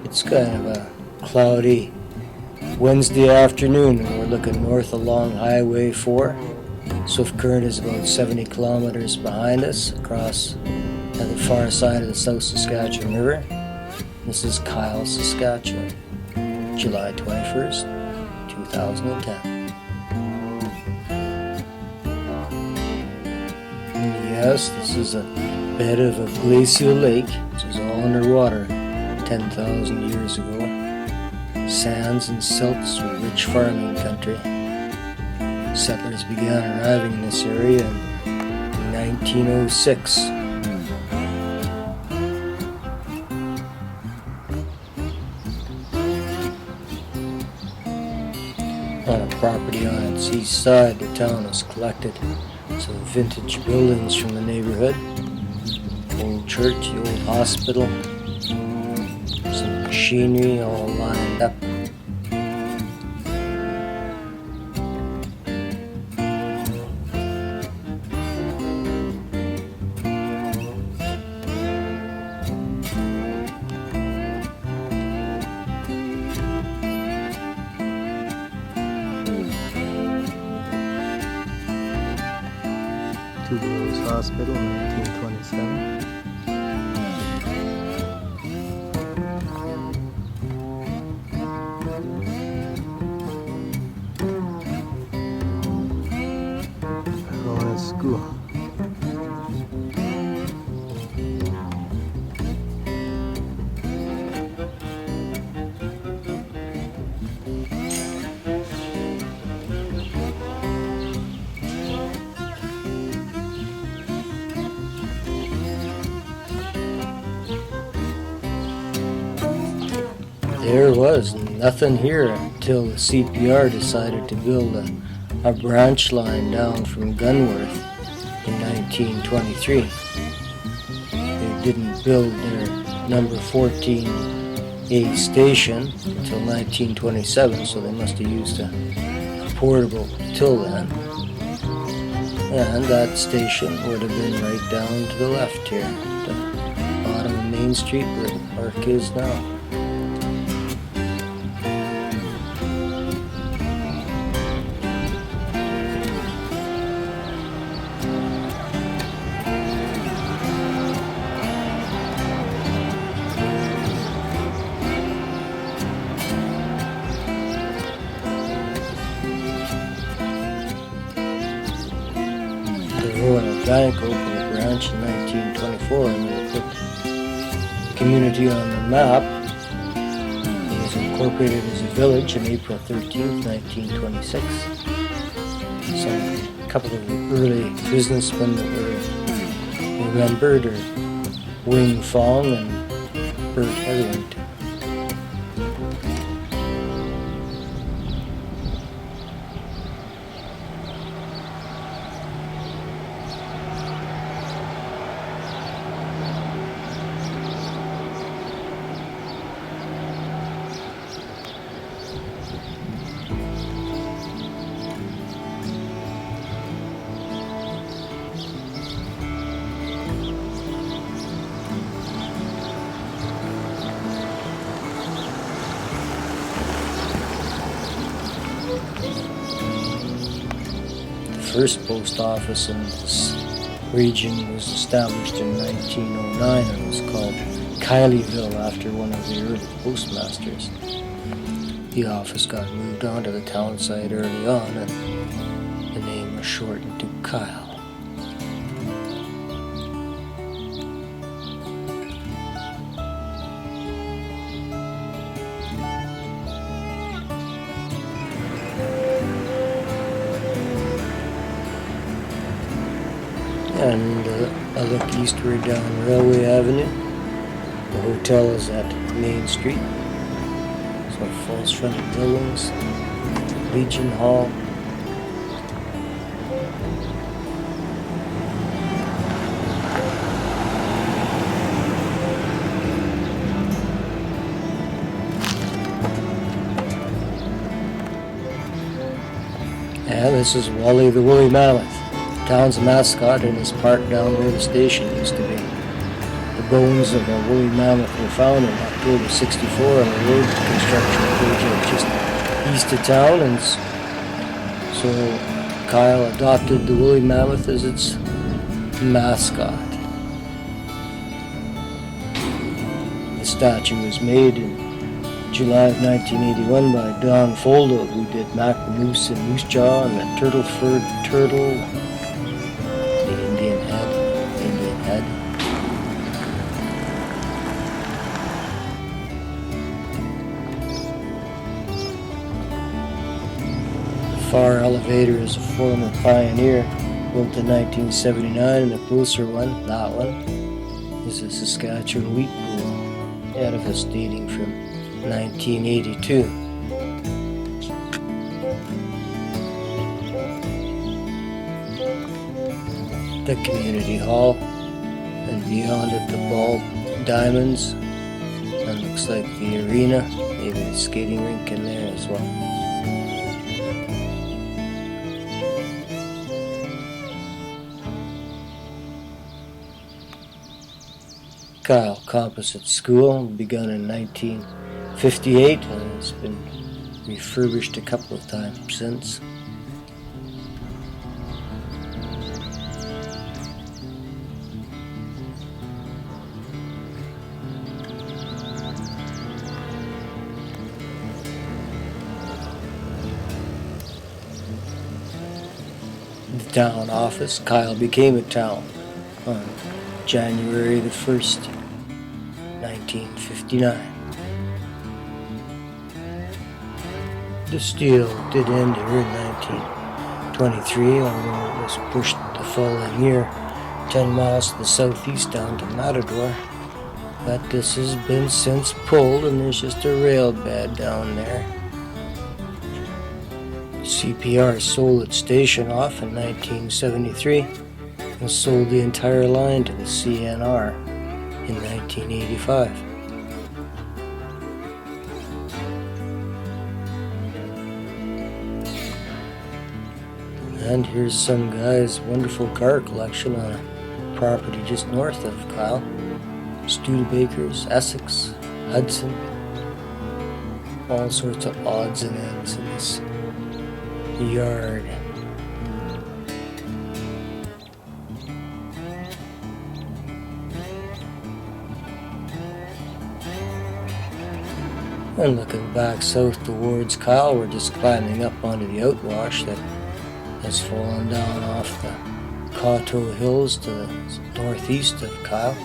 It's kind of a cloudy Wednesday afternoon, and we're looking north along Highway 4. Swift Current is about 70 kilometers behind us across at the far side of the South Saskatchewan River. This is Kyle, Saskatchewan, July 21st, 2010. And yes, this is a bed of a glacial lake, which is all underwater 10,000 years ago. Sands and silts were rich farming country. Settlers began arriving in this area in 1906. On a property on its east side, the town has collected some vintage buildings from the neighborhood. Old church, the old hospital, some machinery all lined up. Tuberose Hospital, 1927. Lawrence School. There was nothing here until the CPR decided to build a branch line down from Gunworth in 1923. They didn't build their number 14A station until 1927, so they must have used a portable till then. And that station would have been right down to the left here, at the bottom of Main Street where the park is now. The Royal Bank opened a branch in 1924 and they put the community on the map. It was incorporated as a village on April 13th, 1926. So a couple of the early businessmen that were remembered are Wing Fong and Bert Hetherington. The first post office in this region was established in 1909 and was called Kileyville after one of the early postmasters. The office got moved onto the town site early on and the name was shortened to Kyle. And I look eastward down Railway Avenue. The hotel is at Main Street. So false fronted buildings, Legion Hall. And this is Wally the Woolly Mammoth, the town's mascot, and is parked down where the station used to be. The bones of a woolly mammoth were found in October '64 on a road construction project just east of town, and so Kyle adopted the woolly mammoth as its mascot. The statue was made in July of 1981 by Don Foldo, who did Mac Moose and Moose Jaw and the turtle-furred turtle, the Indian head. The far elevator is a former Pioneer, built in 1979, and the closer one, that one, is a Saskatchewan wheat pool, edifice dating from 1982. The community hall, and beyond it the ball diamonds, and looks like the arena, maybe a skating rink in there as well. Kyle Composite School begun in 1958 and has been refurbished a couple of times since. The town office, Kyle became a town on January the 1st, 1959. The steel did end here in 1923, although it was pushed the following year 10 miles to the southeast down to Matador. But this has been since pulled, and there's just a rail bed down there. CPR sold its station off in 1973 and sold the entire line to the CNR in 1985. And here's some guy's wonderful car collection on a property just north of Kyle. Studebakers, Essex, Hudson, all sorts of odds and ends in this yard. And looking back south towards Kyle, we're just climbing up onto the outwash that has fallen down off the Coteau Hills to the northeast of Kyle.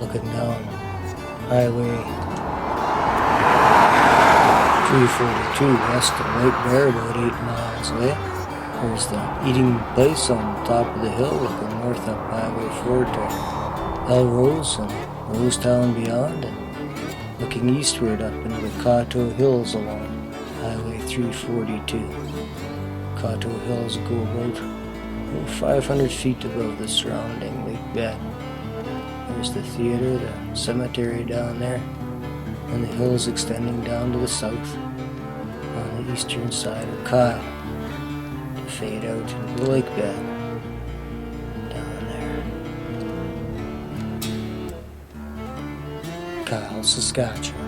Looking down Highway 342 west of White Bear, about 8 miles away. There's the eating place on the top of the hill, looking north up Highway 4 to Elrose and Rosetown beyond, and looking eastward up into the Coteau Hills along Highway 342. Coteau Hills go about 500 feet above the surrounding lake bed. There's the theater, the cemetery down there, and the hills extending down to the south on the eastern side of Kyle to fade out into the lake bed down there. Kyle, Saskatchewan.